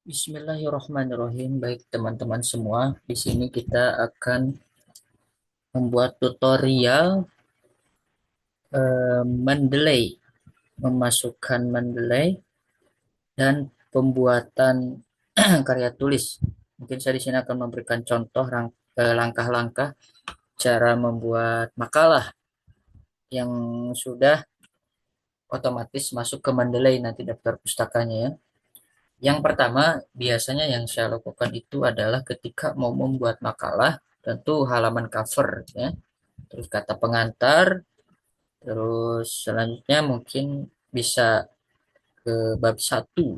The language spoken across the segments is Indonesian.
Bismillahirrahmanirrahim. Baik teman-teman semua, di sini kita akan membuat tutorial Mendeley, memasukkan Mendeley dan pembuatan karya tulis. Mungkin saya di sini akan memberikan contoh langkah-langkah cara membuat makalah yang sudah otomatis masuk ke Mendeley nanti daftar pustakanya ya. Yang pertama, biasanya yang saya lakukan itu adalah ketika mau membuat makalah, tentu halaman cover ya. Terus kata pengantar, terus selanjutnya mungkin bisa ke bab satu.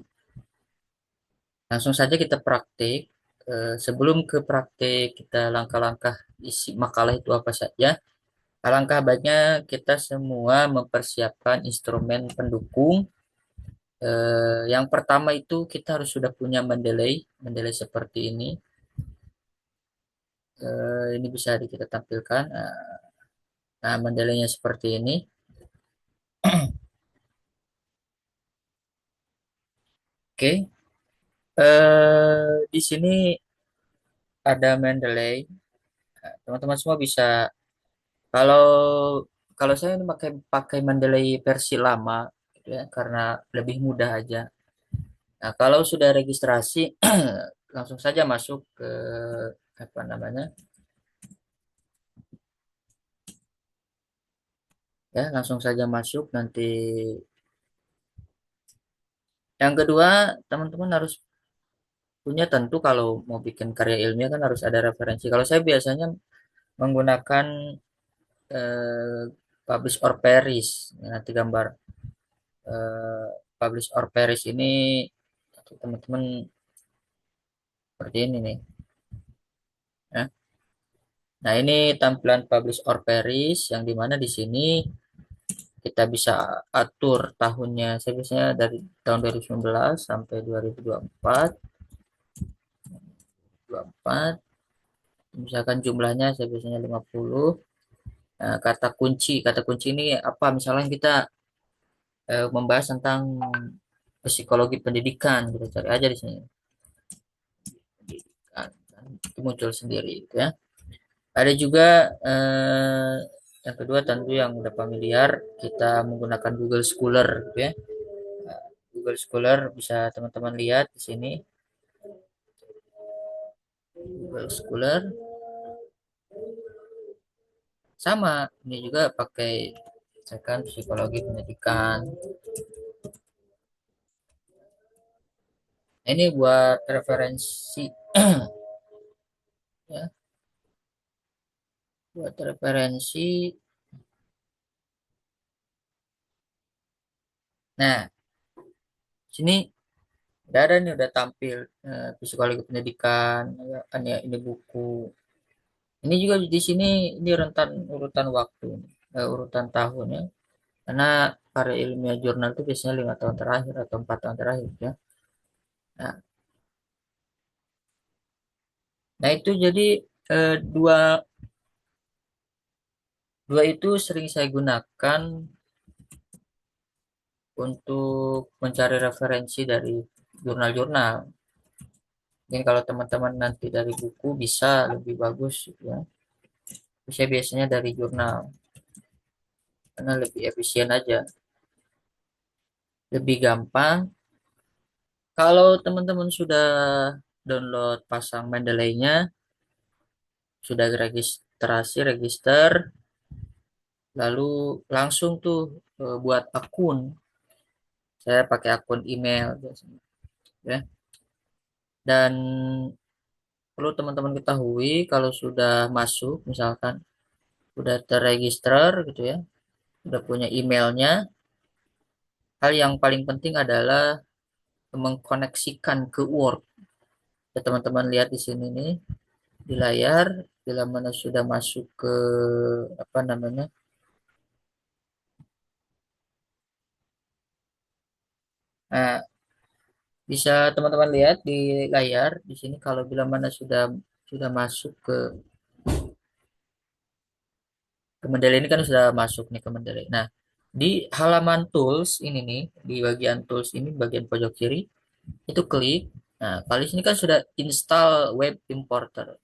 Langsung saja kita praktik. Sebelum ke praktik, kita langkah-langkah isi makalah itu apa saja. Alangkah baiknya kita semua mempersiapkan instrumen pendukung. Yang pertama itu kita harus sudah punya Mendeley, Mendeley seperti ini. Ini bisa kita tampilkan. Nah, Mendeleynya seperti ini. Oke. Di sini ada Mendeley. Teman-teman semua bisa. Kalau kalau saya ini pakai pakai Mendeley versi lama, gitu ya, karena lebih mudah aja. Nah, kalau sudah registrasi, langsung saja masuk ke apa namanya, ya, langsung saja masuk. Nanti yang kedua, teman-teman harus punya tentu kalau mau bikin karya ilmiah kan harus ada referensi. Kalau saya biasanya menggunakan eh, publish or perish. Nanti gambar eh, publish or perish ini teman-teman seperti ini nih. Ya. Nah, ini tampilan publish or perish yang dimana di sini kita bisa atur tahunnya. Saya biasanya dari tahun 2019 sampai 2024, 24. Misalkan jumlahnya saya biasanya 50. Nah, kata kunci ini apa? Misalnya kita membahas tentang psikologi pendidikan, kita cari aja di sini. Pendidikan. Itu muncul sendiri, gitu ya. Ada juga yang kedua tentu yang udah familiar, kita menggunakan Google Scholar, gitu ya. Nah, Google Scholar bisa teman-teman lihat di sini. Google Scholar sama, ini juga pakai misalkan psikologi pendidikan. Ini buat referensi ya, buat referensi. Nah, sini udah ada nih, udah tampil psikologi pendidikan ya kan ya, ini buku. Ini juga di sini, ini rentan urutan waktu, urutan tahunnya. Karena karya ilmiah jurnal itu biasanya 5 tahun terakhir atau 4 tahun terakhir ya. Nah, nah itu jadi dua dua itu sering saya gunakan untuk mencari referensi dari jurnal-jurnal. Mungkin kalau teman-teman nanti dari buku bisa lebih bagus gitu ya. Saya biasanya dari jurnal karena lebih efisien aja, lebih gampang. Kalau teman-teman sudah download pasang Mendeley-nya, sudah registrasi, register, lalu langsung tuh buat akun. Saya pakai akun email biasanya, ya. Dan perlu teman-teman ketahui kalau sudah masuk, misalkan sudah terregister gitu ya, sudah punya emailnya, hal yang paling penting adalah mengkoneksikan ke Word. Ya, teman-teman lihat di sini nih di layar, bila mana sudah masuk ke apa namanya. Nah, bisa teman-teman lihat di layar di sini kalau bila mana sudah masuk ke Mendeley, ini kan sudah masuk nih ke Mendeley. Nah, di halaman tools ini nih, di bagian tools ini bagian pojok kiri itu klik. Nah, kalau di sini kan sudah install web importer.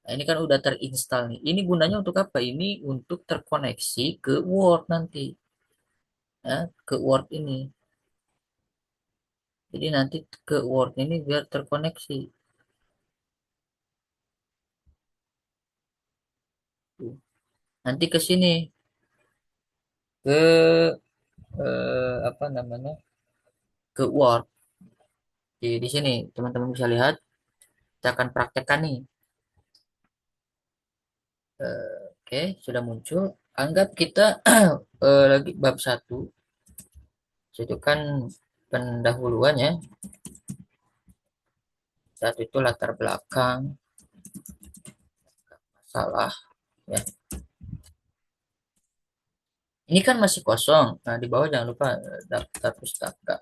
Nah, ini kan udah terinstall nih. Ini gunanya untuk apa? Ini untuk terkoneksi ke Word nanti. Ya, ke Word ini. Jadi nanti ke Word ini biar terkoneksi. Tuh. Nanti ke sini ke apa namanya? Ke Word. Di sini teman-teman bisa lihat. Kita akan praktekkan nih. Oke, sudah muncul. Anggap kita lagi bab satu. Itu kan pendahuluan ya. Satu itu latar belakang, masalah. Ya. Ini kan masih kosong. Nah, di bawah jangan lupa daftar pustaka.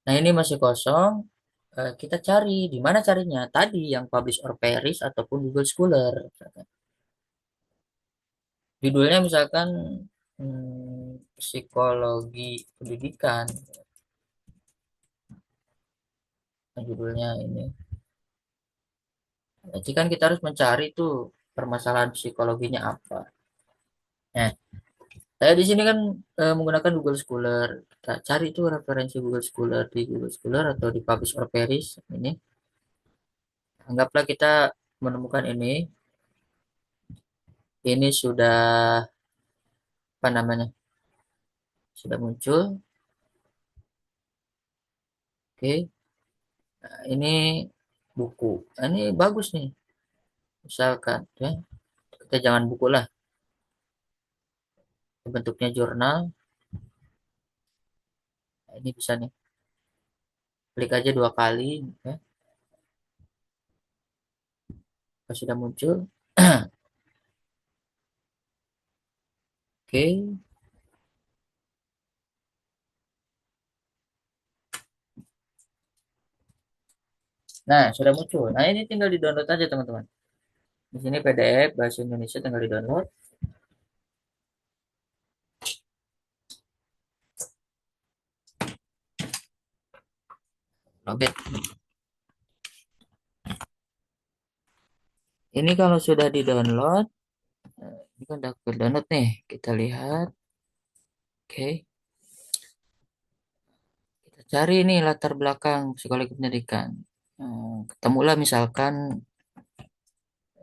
Nah, ini masih kosong. Kita cari di mana carinya? Tadi yang Publish or Perish ataupun Google Scholar. Judulnya misalkan psikologi pendidikan. Nah, judulnya ini. Jadi kan kita harus mencari tuh permasalahan psikologinya apa. Nah, saya di sini kan menggunakan Google Scholar. Kita cari tuh referensi Google Scholar di Google Scholar atau di Publish or Perish ini. Anggaplah kita menemukan ini. Ini sudah apa namanya? Sudah muncul. Oke. Nah, ini buku. Nah, ini bagus nih. Misalkan ya, kita jangan buku lah. Bentuknya jurnal. Nah, ini bisa nih. Klik aja 2 kali ya. Kalau sudah muncul. Oke. Nah, sudah muncul. Nah, ini tinggal di-download aja, teman-teman. Di sini PDF bahasa Indonesia tinggal di-download. Login. Ini kalau sudah di-download, ini kan udah download nih. Kita lihat. Oke. Kita cari nih latar belakang psikologi pendidikan. Ketemulah misalkan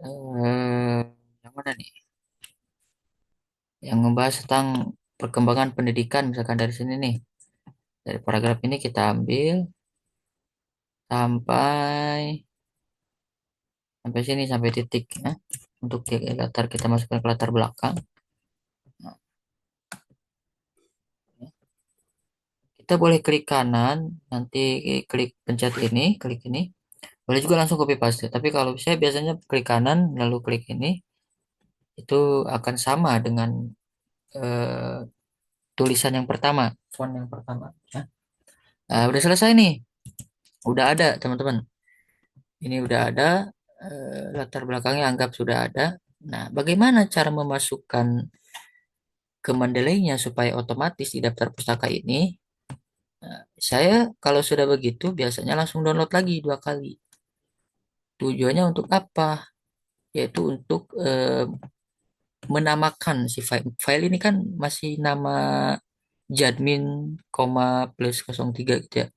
yang mana nih? Yang membahas tentang perkembangan pendidikan misalkan dari sini nih. Dari paragraf ini kita ambil sampai sampai sini sampai titik ya. Untuk latar kita masukkan ke latar belakang. Nah, ya. Kita boleh klik kanan, nanti klik pencet ini, klik ini. Boleh juga langsung copy paste. Tapi kalau saya biasanya klik kanan lalu klik ini, itu akan sama dengan eh, tulisan yang pertama, font yang pertama. Ya. Nah, udah selesai nih, udah ada teman-teman. Ini udah ada latar belakangnya anggap sudah ada. Nah, bagaimana cara memasukkan ke Mendeley-nya supaya otomatis di daftar pustaka ini? Saya kalau sudah begitu biasanya langsung download lagi 2 kali. Tujuannya untuk apa? Yaitu untuk menamakan si file ini kan masih nama Jadmin, plus 03 gitu ya.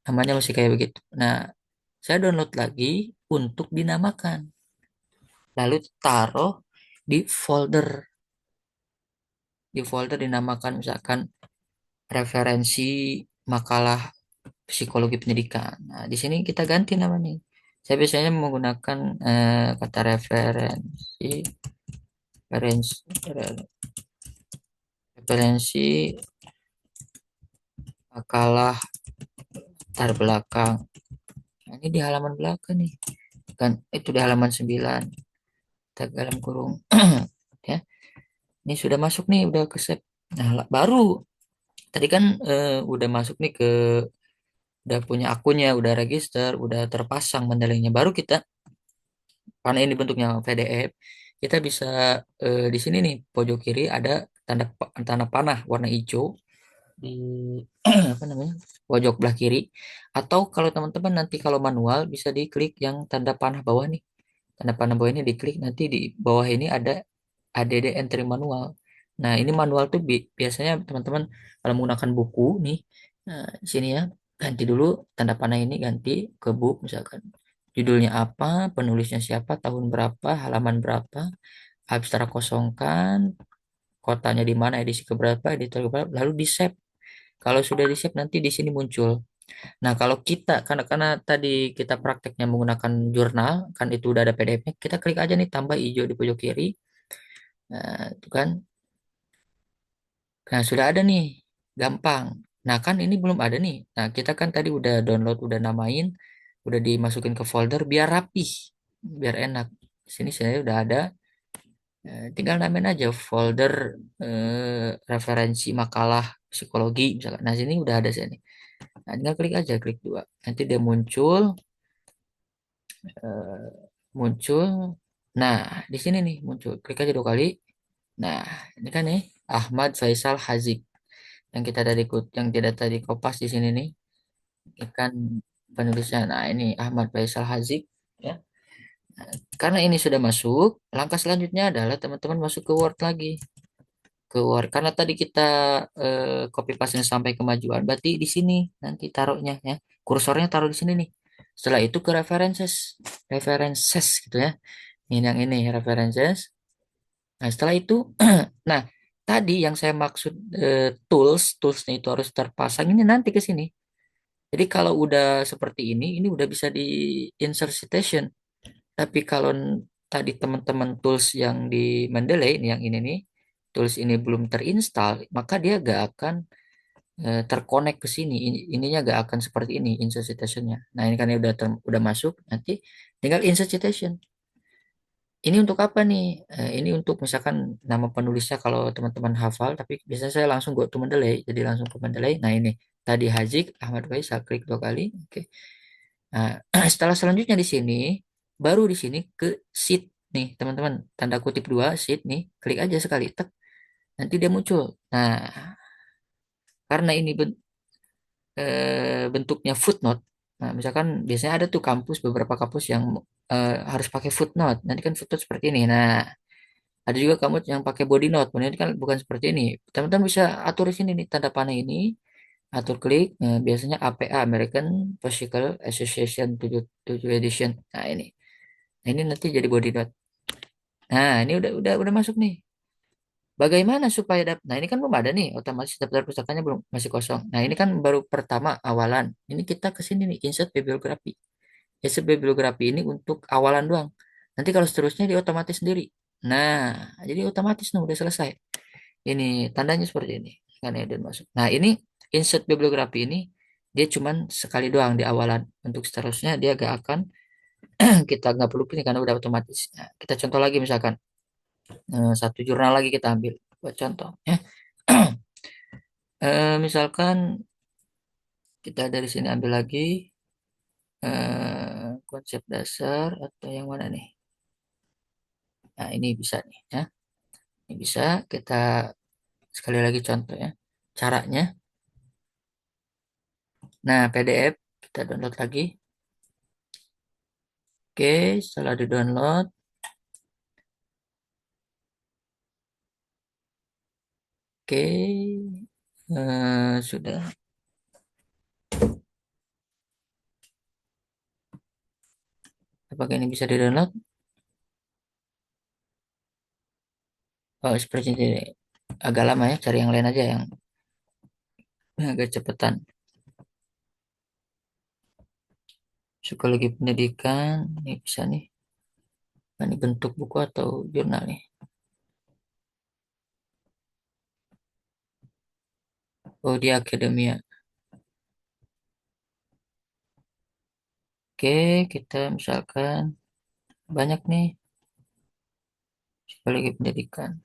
Namanya masih kayak begitu. Nah, saya download lagi untuk dinamakan. Lalu taruh di folder. Di folder dinamakan misalkan referensi makalah psikologi pendidikan. Nah, di sini kita ganti namanya. Saya biasanya menggunakan kata referensi, referensi, referensi makalah latar belakang. Nah, ini di halaman belakang nih. Kan itu di halaman 9. Tag dalam kurung. Ya. Ini sudah masuk nih, udah ke save. Nah, baru tadi kan udah masuk nih ke udah punya akunnya, udah register, udah terpasang mendelengnya. Baru kita karena ini bentuknya PDF, kita bisa di sini nih pojok kiri ada tanda tanda panah warna hijau. di apa namanya, pojok belah kiri. Atau kalau teman-teman nanti kalau manual bisa diklik yang tanda panah bawah nih. Tanda panah bawah ini diklik, nanti di bawah ini ada ADD entry manual. Nah, ini manual tuh biasanya teman-teman kalau menggunakan buku nih, sini ya, ganti dulu tanda panah ini, ganti ke book misalkan. Judulnya apa, penulisnya siapa, tahun berapa, halaman berapa, abstrak kosongkan, kotanya di mana, edisi keberapa, editor keberapa, lalu di save. Kalau sudah di save nanti di sini muncul. Nah, kalau kita karena tadi kita prakteknya menggunakan jurnal, kan itu udah ada PDF-nya, kita klik aja nih tambah hijau di pojok kiri. Nah, itu kan. Nah, sudah ada nih. Gampang. Nah, kan ini belum ada nih. Nah, kita kan tadi udah download, udah namain, udah dimasukin ke folder biar rapih, biar enak. Sini saya udah ada. Tinggal namain aja folder referensi makalah psikologi misalkan. Nah, sini udah ada sini. Nah, tinggal klik aja, klik dua. Nanti dia muncul, eh, muncul. Nah, di sini nih muncul. Klik aja dua kali. Nah, ini kan nih Ahmad Faisal Hazik yang kita dari yang tidak tadi kopas di sini nih. Ini kan penulisnya. Nah, ini Ahmad Faisal Hazik ya. Karena ini sudah masuk, langkah selanjutnya adalah teman-teman masuk ke Word lagi. Ke Word. Karena tadi kita copy paste sampai kemajuan, berarti di sini nanti taruhnya ya. Kursornya taruh di sini nih. Setelah itu ke references, references gitu ya. Ini yang ini references. Nah, setelah itu, nah tadi yang saya maksud toolsnya itu harus terpasang ini nanti ke sini. Jadi kalau udah seperti ini udah bisa di insert citation. Tapi kalau tadi teman-teman tools yang di Mendeley, yang ini nih, tools ini belum terinstall, maka dia gak akan terkonek ke sini. Ininya gak akan seperti ini insert citationnya. Nah, ini kan udah udah masuk, nanti tinggal insert citation. Ini untuk apa nih? Ini untuk misalkan nama penulisnya kalau teman-teman hafal, tapi biasanya saya langsung go to Mendeley, jadi langsung ke Mendeley. Nah, ini tadi Hazik Ahmad Faisal, klik dua kali. Oke. Nah, setelah selanjutnya di sini, baru di sini ke sheet nih, teman-teman. Tanda kutip dua, sheet nih. Klik aja sekali, tek. Nanti dia muncul. Nah, karena ini bentuknya footnote. Nah, misalkan biasanya ada tuh kampus, beberapa kampus yang harus pakai footnote. Nanti kan footnote seperti ini. Nah, ada juga kampus yang pakai body note. Body note kan bukan seperti ini. Teman-teman bisa atur di sini nih, tanda panah ini. Atur klik. Biasanya APA, American Physical Association 7 edition. Nah, ini. Nah, ini nanti jadi body dot. Nah, ini udah masuk nih. Bagaimana supaya nah ini kan belum ada nih, otomatis daftar pustakanya belum, masih kosong. Nah, ini kan baru pertama awalan. Ini kita ke sini nih, insert bibliografi. Insert bibliografi ini untuk awalan doang. Nanti kalau seterusnya dia otomatis sendiri. Nah, jadi otomatis nih udah selesai. Ini tandanya seperti ini. Kan ya, dan masuk. Nah, ini insert bibliografi ini dia cuman sekali doang di awalan. Untuk seterusnya dia gak akan kita nggak perlu pilih karena udah otomatis. Nah, kita contoh lagi misalkan satu jurnal lagi kita ambil buat contoh ya. Misalkan kita dari sini ambil lagi konsep dasar atau yang mana nih? Nah, ini bisa nih ya. Ini bisa kita sekali lagi contoh ya. Caranya. Nah, PDF kita download lagi. Oke, setelah di-download, oke, sudah. Apakah ini bisa di-download? Oh, seperti ini. Agak lama ya, cari yang lain aja yang agak cepetan. Psikologi pendidikan, ini bisa nih. Nah, ini bentuk buku atau jurnal nih. Oh, di akademia. Oke, kita misalkan banyak nih psikologi pendidikan.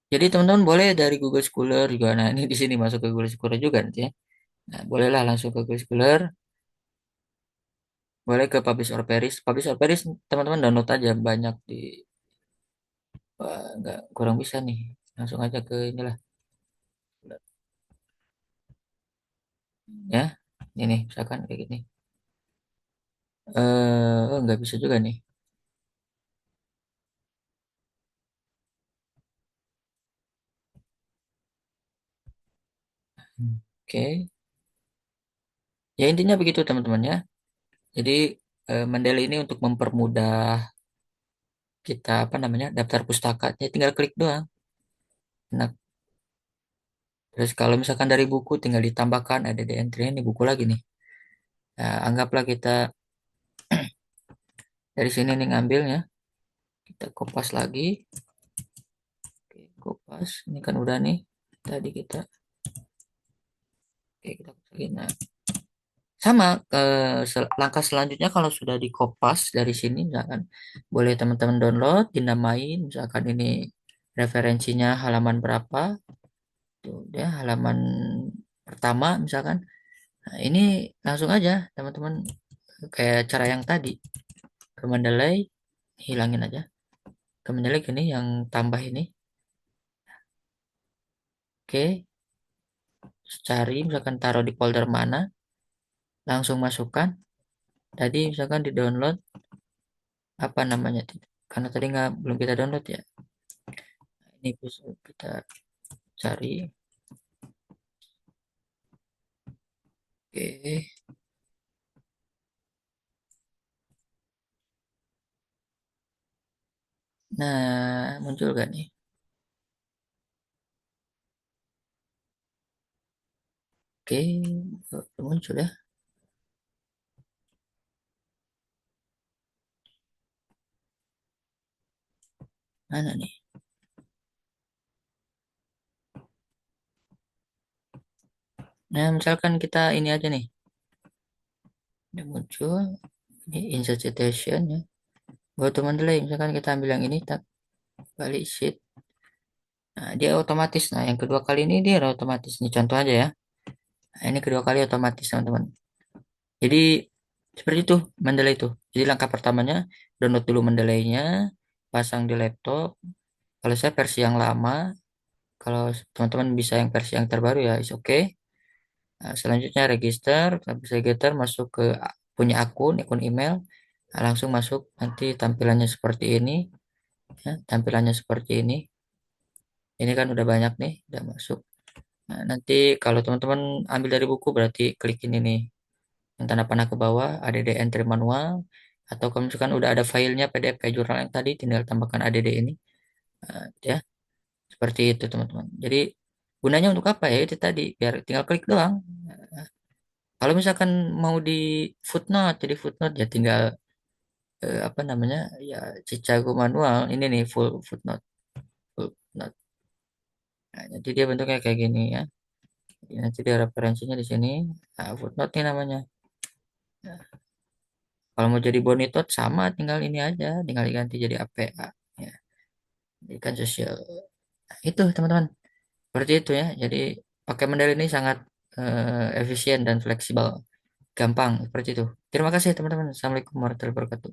Jadi teman-teman boleh dari Google Scholar juga. Nah, ini di sini masuk ke Google Scholar juga nanti ya. Nah, bolehlah langsung ke Google Scholar. Boleh ke Publish or Perish. Publish or Perish teman-teman download aja banyak di. Wah, nggak kurang bisa nih. Langsung aja ke inilah. ya. Ini misalkan kayak gini. Oh, nggak bisa juga nih. Oke. Ya intinya begitu teman-teman ya. Jadi Mendeley ini untuk mempermudah kita apa namanya daftar pustaka. Ya tinggal klik doang. Nah, terus kalau misalkan dari buku tinggal ditambahkan ada di entry ini buku lagi nih. Nah, anggaplah kita dari sini nih ngambilnya. Kita kopas lagi. Oke, kopas. Ini kan udah nih. Tadi kita, oke, kita kopas lagi. Nah, sama langkah selanjutnya kalau sudah dikopas dari sini misalkan boleh teman-teman download, dinamain misalkan ini referensinya halaman berapa. Tuh, dia halaman pertama misalkan. Nah, ini langsung aja teman-teman kayak cara yang tadi ke Mendeley hilangin aja. Ke Mendeley ini yang tambah ini. Oke, cari misalkan taruh di folder mana, langsung masukkan. Tadi misalkan di download apa namanya karena tadi nggak belum kita download ya. Ini bisa kita cari. Oke. Nah, muncul gak nih? Oke, muncul ya. Mana nih? Nah, misalkan kita ini aja nih. Udah muncul. Ini insert citation ya. Buat teman delay, misalkan kita ambil yang ini, tak balik sheet. Nah, dia otomatis. Nah, yang kedua kali ini dia otomatis. Ini contoh aja ya. Nah, ini kedua kali otomatis teman-teman. Jadi seperti itu Mendeley itu. Jadi langkah pertamanya download dulu Mendeley-nya, pasang di laptop. Kalau saya versi yang lama, kalau teman-teman bisa yang versi yang terbaru ya is oke. Nah, selanjutnya register, habis register masuk ke punya akun email. Nah, langsung masuk nanti tampilannya seperti ini ya, tampilannya seperti ini. Ini kan udah banyak nih, udah masuk. Nah, nanti kalau teman-teman ambil dari buku berarti klik ini nih yang tanda panah ke bawah add entry manual atau kalau misalkan udah ada filenya PDF kayak jurnal yang tadi tinggal tambahkan add ini. Nah, ya seperti itu teman-teman. Jadi gunanya untuk apa ya itu tadi biar tinggal klik doang. Nah, kalau misalkan mau di footnote jadi footnote ya tinggal apa namanya ya Chicago manual ini nih full footnote full footnote. Nah, jadi dia bentuknya kayak gini ya. Jadi nanti dia referensinya di sini. Nah, footnote nih namanya. Nah, kalau mau jadi bonitot sama tinggal ini aja, tinggal diganti jadi APA. Ya, jadikan sosial. Nah, itu teman-teman. Seperti itu ya. Jadi pakai Mendeley ini sangat efisien dan fleksibel, gampang seperti itu. Terima kasih teman-teman. Assalamualaikum warahmatullahi wabarakatuh.